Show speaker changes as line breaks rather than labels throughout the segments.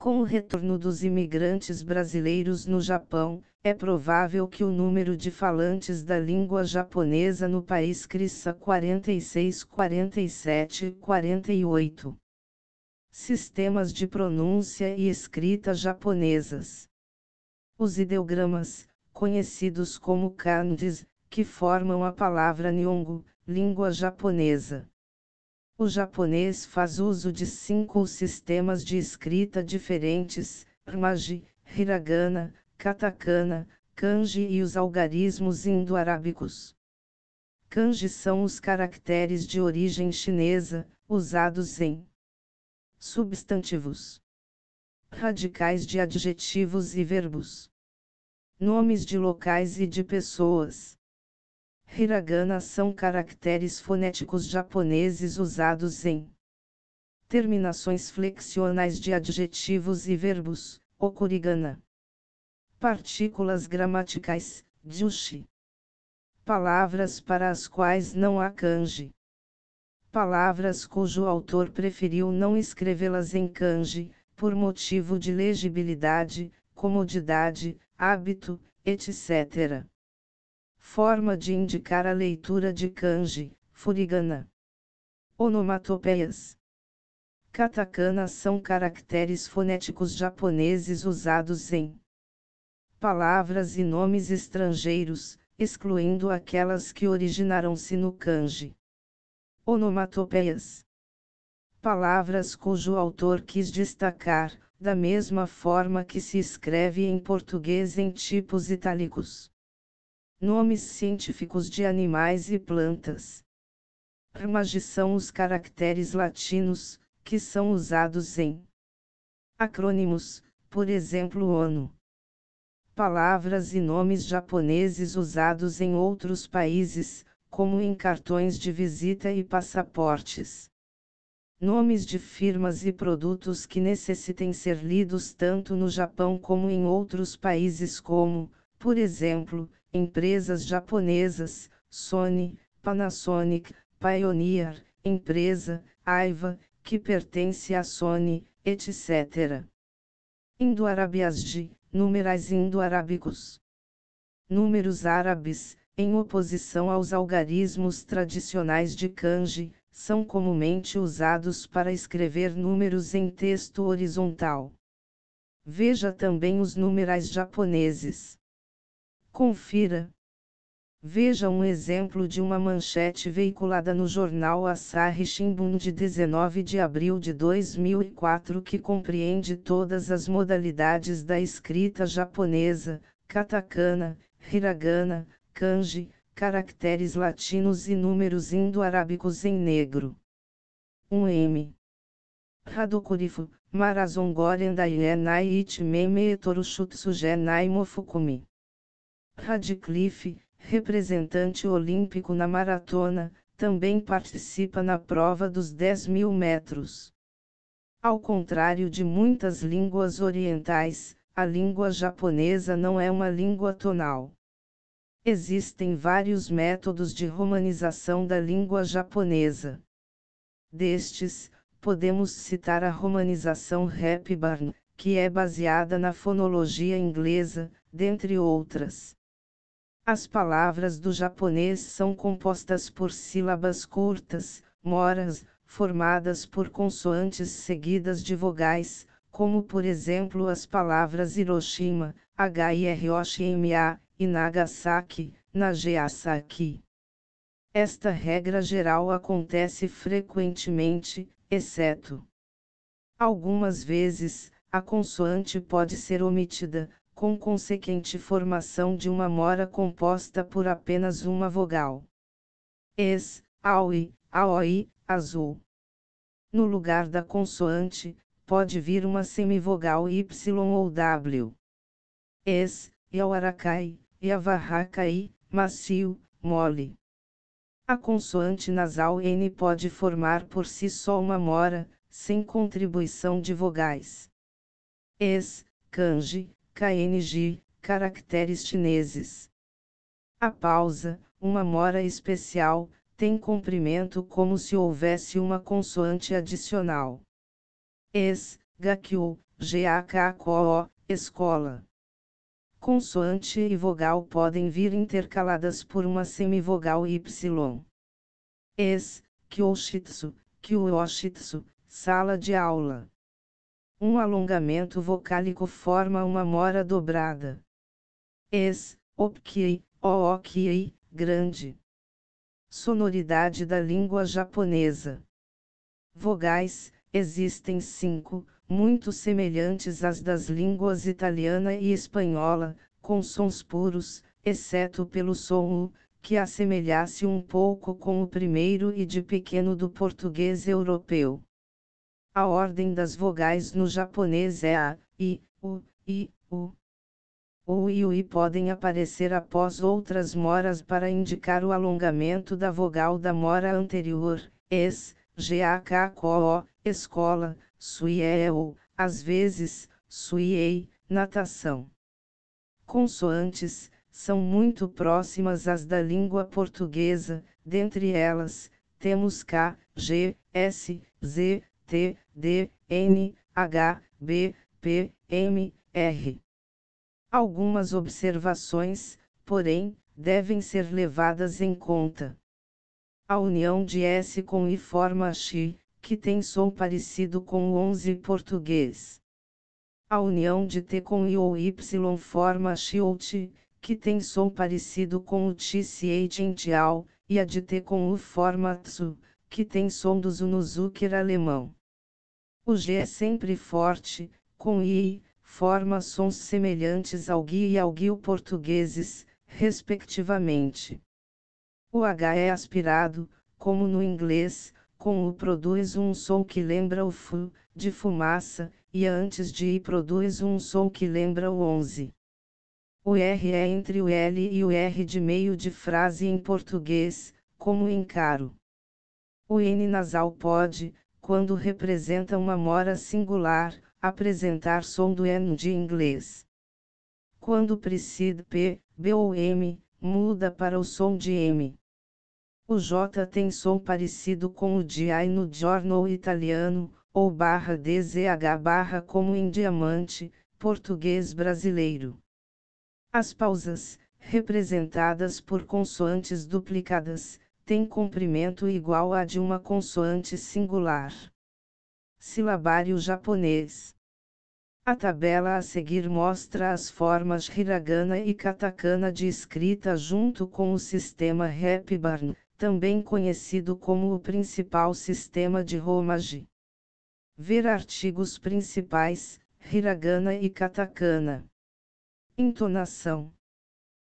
Com o retorno dos imigrantes brasileiros no Japão, é provável que o número de falantes da língua japonesa no país cresça 46, 47, 48. Sistemas de pronúncia e escrita japonesas. Os ideogramas, conhecidos como kanjis, que formam a palavra Nihongo, língua japonesa. O japonês faz uso de 5 sistemas de escrita diferentes: Romaji, Hiragana, Katakana, Kanji e os algarismos indo-arábicos. Kanji são os caracteres de origem chinesa, usados em substantivos, radicais de adjetivos e verbos, nomes de locais e de pessoas. Hiragana são caracteres fonéticos japoneses usados em terminações flexionais de adjetivos e verbos, okurigana. Partículas gramaticais, jushi. Palavras para as quais não há kanji. Palavras cujo autor preferiu não escrevê-las em kanji, por motivo de legibilidade, comodidade, hábito, etc. Forma de indicar a leitura de kanji, furigana. Onomatopeias. Katakana são caracteres fonéticos japoneses usados em palavras e nomes estrangeiros, excluindo aquelas que originaram-se no kanji. Onomatopeias. Palavras cujo autor quis destacar, da mesma forma que se escreve em português em tipos itálicos. Nomes científicos de animais e plantas. Romaji são os caracteres latinos, que são usados em acrônimos, por exemplo ONU. Palavras e nomes japoneses usados em outros países, como em cartões de visita e passaportes. Nomes de firmas e produtos que necessitem ser lidos tanto no Japão como em outros países como, por exemplo, empresas japonesas, Sony, Panasonic, Pioneer, empresa, Aiva, que pertence à Sony, etc. Indo-arábias de, numerais indo-arábicos. Números árabes, em oposição aos algarismos tradicionais de kanji, são comumente usados para escrever números em texto horizontal. Veja também os numerais japoneses. Confira. Veja um exemplo de uma manchete veiculada no jornal Asahi Shimbun de 19 de abril de 2004 que compreende todas as modalidades da escrita japonesa, katakana, hiragana, kanji, caracteres latinos e números indo-arábicos em negro. 1M. Hadokurifu, Marazongoren Daienai Ichimeme Etorushutsu Genai Mofukumi. Radcliffe, representante olímpico na maratona, também participa na prova dos 10.000 metros. Ao contrário de muitas línguas orientais, a língua japonesa não é uma língua tonal. Existem vários métodos de romanização da língua japonesa. Destes, podemos citar a romanização Hepburn, que é baseada na fonologia inglesa, dentre outras. As palavras do japonês são compostas por sílabas curtas, moras, formadas por consoantes seguidas de vogais, como por exemplo as palavras Hiroshima, Hiroshima, e Nagasaki, Nagasaki. Esta regra geral acontece frequentemente, exceto algumas vezes, a consoante pode ser omitida, com consequente formação de uma mora composta por apenas uma vogal. Aoi, aoi, azul. No lugar da consoante, pode vir uma semivogal y ou w. Yawarakai, yavarrakai, macio, mole. A consoante nasal N pode formar por si só uma mora, sem contribuição de vogais. Kanji, KNG, caracteres chineses. A pausa, uma mora especial, tem comprimento como se houvesse uma consoante adicional. Gakyo, GAKKO, escola. Consoante e vogal podem vir intercaladas por uma semivogal Y. Kyoshitsu, Kyoshitsu, sala de aula. Um alongamento vocálico forma uma mora dobrada. Okkei, ookei, grande. Sonoridade da língua japonesa. Vogais, existem 5, muito semelhantes às das línguas italiana e espanhola, com sons puros, exceto pelo som U, que assemelhasse um pouco com o primeiro e de pequeno do português europeu. A ordem das vogais no japonês é a, I, U, I, U. O I e o I podem aparecer após outras moras para indicar o alongamento da vogal da mora anterior, GAKKO, escola, suie ou, às vezes, suiei, natação. Consoantes, são muito próximas às da língua portuguesa, dentre elas, temos K, G, S, Z, T, D, N, H, B, P, M, R. Algumas observações, porém, devem ser levadas em conta. A união de S com I forma X, que tem som parecido com o 11 português. A união de T com I ou Y forma X ou T, que tem som parecido com o TCH em Tial, e a de T com U forma TSU, que tem som do ZU no Zucker alemão. O G é sempre forte, com I, forma sons semelhantes ao GI e ao GIL portugueses, respectivamente. O H é aspirado, como no inglês, com U produz um som que lembra o FU, de fumaça, e antes de I produz um som que lembra o 11. O R é entre o L e o R de meio de frase em português, como encaro. O N nasal pode, quando representa uma mora singular, apresentar som do N de inglês. Quando precede P, B ou M, muda para o som de M. O J tem som parecido com o de I no giorno italiano, ou /DZH como em diamante, português brasileiro. As pausas, representadas por consoantes duplicadas, têm comprimento igual a de uma consoante singular. Silabário japonês. A tabela a seguir mostra as formas hiragana e katakana de escrita junto com o sistema Hepburn, também conhecido como o principal sistema de Romaji. Ver artigos principais, hiragana e katakana. Entonação.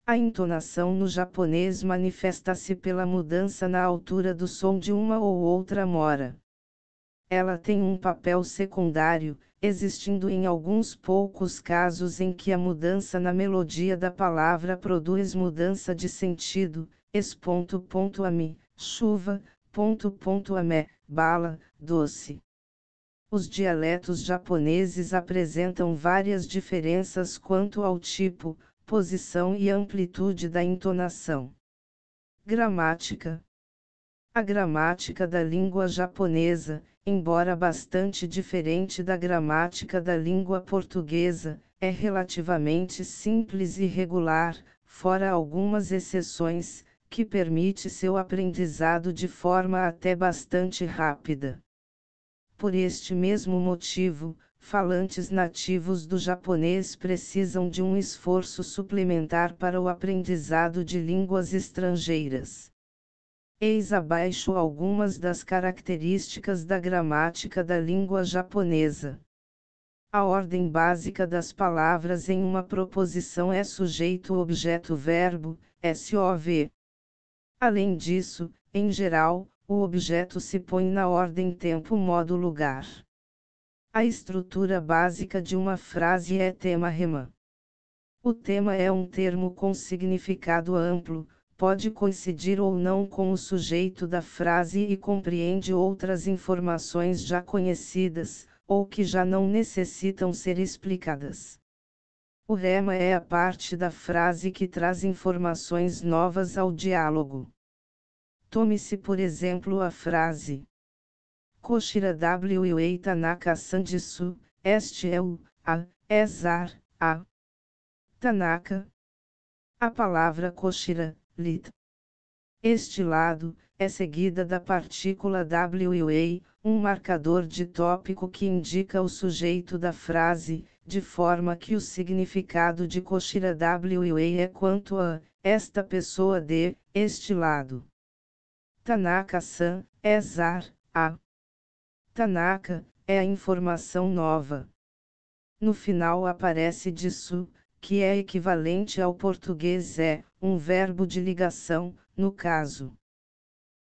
A entonação no japonês manifesta-se pela mudança na altura do som de uma ou outra mora. Ela tem um papel secundário, existindo em alguns poucos casos em que a mudança na melodia da palavra produz mudança de sentido, ami, chuva, ame, bala, doce. Os dialetos japoneses apresentam várias diferenças quanto ao tipo, posição e amplitude da entonação. Gramática. A gramática da língua japonesa, embora bastante diferente da gramática da língua portuguesa, é relativamente simples e regular, fora algumas exceções, que permite seu aprendizado de forma até bastante rápida. Por este mesmo motivo, falantes nativos do japonês precisam de um esforço suplementar para o aprendizado de línguas estrangeiras. Eis abaixo algumas das características da gramática da língua japonesa. A ordem básica das palavras em uma proposição é sujeito-objeto-verbo, SOV. Além disso, em geral, o objeto se põe na ordem tempo-modo-lugar. A estrutura básica de uma frase é tema-rema. O tema é um termo com significado amplo, pode coincidir ou não com o sujeito da frase e compreende outras informações já conhecidas, ou que já não necessitam ser explicadas. O rema é a parte da frase que traz informações novas ao diálogo. Tome-se por exemplo a frase Koshira w Iei Tanaka Sanjisu, este é o, a, esar, a. Tanaka. A palavra koshira, lit. Este lado, é seguida da partícula wa, um marcador de tópico que indica o sujeito da frase, de forma que o significado de koshira wa é quanto a, esta pessoa de, este lado. Tanaka-san, esar, a. Tanaka, é a informação nova. No final aparece disso, que é equivalente ao português um verbo de ligação, no caso.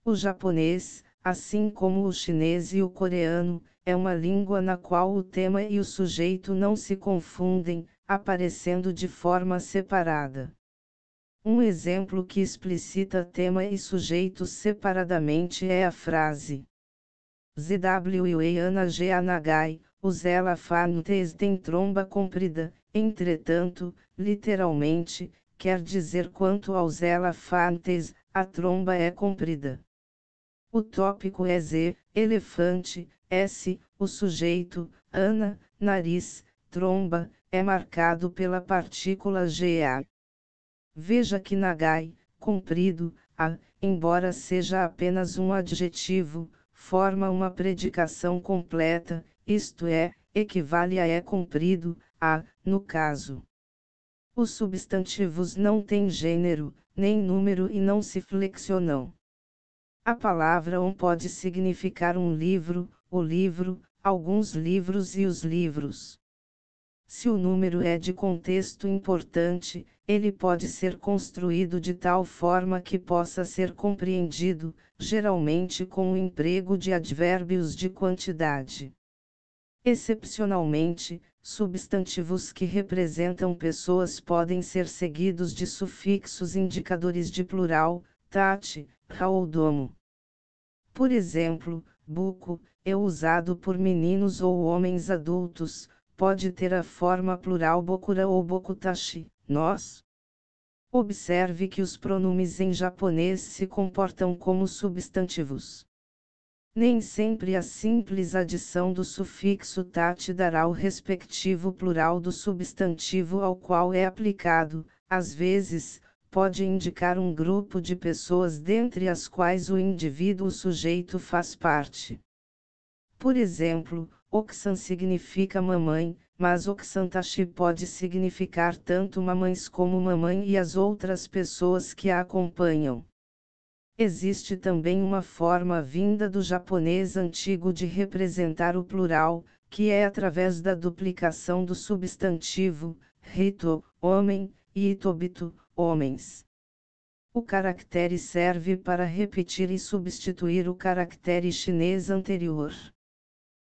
O japonês, assim como o chinês e o coreano, é uma língua na qual o tema e o sujeito não se confundem, aparecendo de forma separada. Um exemplo que explicita tema e sujeito separadamente é a frase ZWA Nagai, os elefantes têm tromba comprida, entretanto, literalmente, quer dizer quanto aos elefantes, a tromba é comprida. O tópico é Z, elefante, S, o sujeito, Ana, nariz, tromba, é marcado pela partícula GA. Veja que Nagai, comprido, a, embora seja apenas um adjetivo, forma uma predicação completa, isto é, equivale a é comprido, a, no caso. Os substantivos não têm gênero, nem número e não se flexionam. A palavra pode significar um livro, o livro, alguns livros e os livros. Se o número é de contexto importante, ele pode ser construído de tal forma que possa ser compreendido, geralmente com o emprego de advérbios de quantidade. Excepcionalmente, substantivos que representam pessoas podem ser seguidos de sufixos indicadores de plural, tate, ra ou domo. Por exemplo, buko, é usado por meninos ou homens adultos, pode ter a forma plural bokura ou bokutashi, nós. Observe que os pronomes em japonês se comportam como substantivos. Nem sempre a simples adição do sufixo tate dará o respectivo plural do substantivo ao qual é aplicado, às vezes, pode indicar um grupo de pessoas dentre as quais o indivíduo sujeito faz parte. Por exemplo, Oksan significa mamãe, mas Oksantashi pode significar tanto mamães como mamãe e as outras pessoas que a acompanham. Existe também uma forma vinda do japonês antigo de representar o plural, que é através da duplicação do substantivo, hito, homem, e itobito, homens. O caractere serve para repetir e substituir o caractere chinês anterior.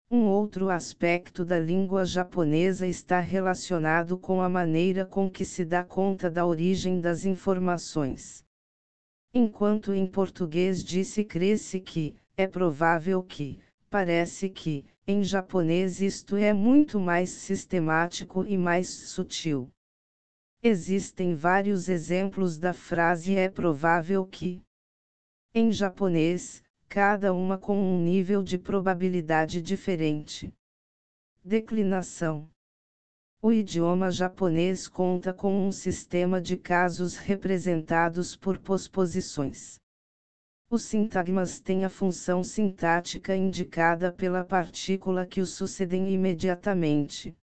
Um outro aspecto da língua japonesa está relacionado com a maneira com que se dá conta da origem das informações. Enquanto em português disse cresce que, é provável que, parece que, em japonês isto é muito mais sistemático e mais sutil. Existem vários exemplos da frase é provável que. Em japonês, cada uma com um nível de probabilidade diferente. Declinação. O idioma japonês conta com um sistema de casos representados por posposições. Os sintagmas têm a função sintática indicada pela partícula que os sucedem imediatamente.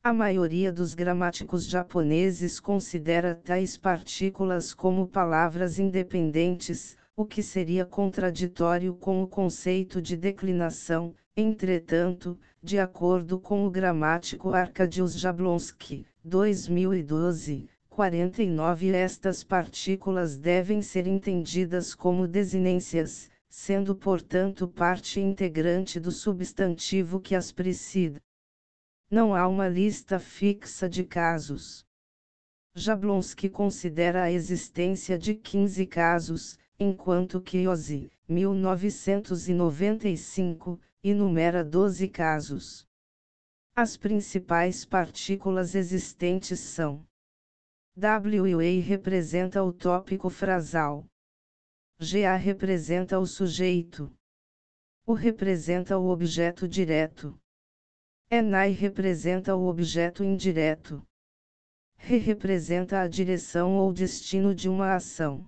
A maioria dos gramáticos japoneses considera tais partículas como palavras independentes, o que seria contraditório com o conceito de declinação. Entretanto, de acordo com o gramático Arkadiusz Jablonski, 2012, 49, estas partículas devem ser entendidas como desinências, sendo portanto parte integrante do substantivo que as precede. Não há uma lista fixa de casos. Jablonski considera a existência de 15 casos, enquanto que Ozzy, 1995, enumera 12 casos. As principais partículas existentes são: WA representa o tópico frasal. GA representa o sujeito. O representa o objeto direto. Enai representa o objeto indireto. Re representa a direção ou destino de uma ação.